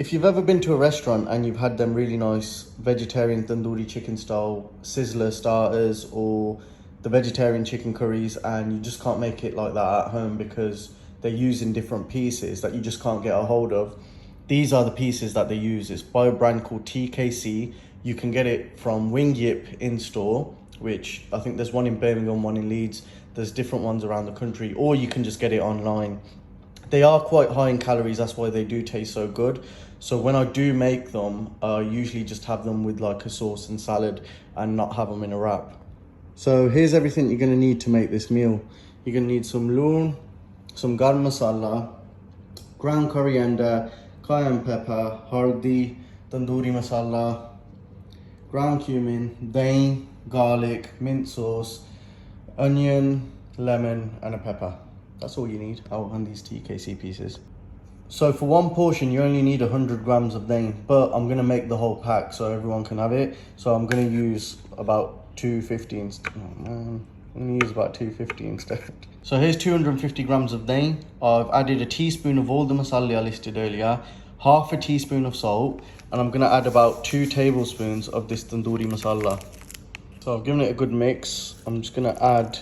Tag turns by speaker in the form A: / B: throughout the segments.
A: If you've ever been to a restaurant and you've had them really nice vegetarian tandoori chicken style sizzler starters or the vegetarian chicken curries, and you just can't make it like that at home because they're using different pieces that you just can't get a hold of, these are the pieces that they use. It's by a brand called TKC. You can get it from Wing Yip in store, which I think there's one in Birmingham, one in Leeds. There's different ones around the country, or you can just get it online. They are quite high in calories, that's why they do taste so good. So when I do make them, I usually just have them with like a sauce and salad and not have them in a wrap. So here's everything you're gonna need to make this meal. You're gonna need some loon, some garam masala, ground coriander, cayenne pepper, hardi, tandoori masala, ground cumin, dahi, garlic, mint sauce, onion, lemon, and a pepper. That's all you need on these TKC pieces. So for one portion, you only need 100 grams of dahi, but I'm gonna make the whole pack so everyone can have it. So I'm gonna use about 250 instead. Oh man, I'm gonna use about 250 instead. So here's 250 grams of dahi. I've added a teaspoon of all the masala I listed earlier, half a teaspoon of salt, and I'm gonna add about 2 tablespoons of this tandoori masala. So I've given it a good mix. I'm just gonna add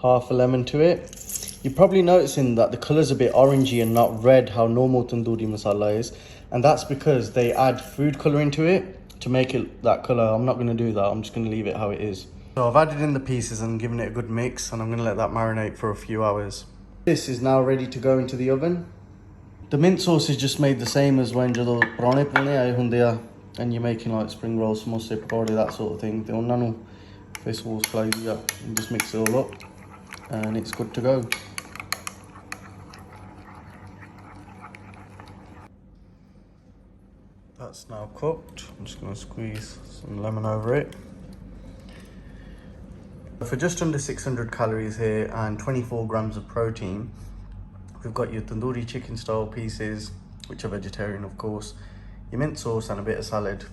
A: half a lemon to it. You're probably noticing that the colour's a bit orangey and not red how normal tandoori masala is, and that's because they add food colour into it to make it that colour. I'm not going to do that, I'm just going to leave it how it is. So I've added in the pieces and given it a good mix, and I'm going to let that marinate for a few hours. This is now ready to go into the oven. The mint sauce is just made the same as when jadon parane pune aaye hunde a and you're making like spring rolls, samosa, pakode, that sort of thing. They all nanu face sauce play, and just mix it all up and it's good to go. That's now cooked. I'm just going to squeeze some lemon over it. For just under 600 calories here and 24 grams of protein, we've got your tandoori chicken style pieces, which are vegetarian of course, your mint sauce and a bit of salad.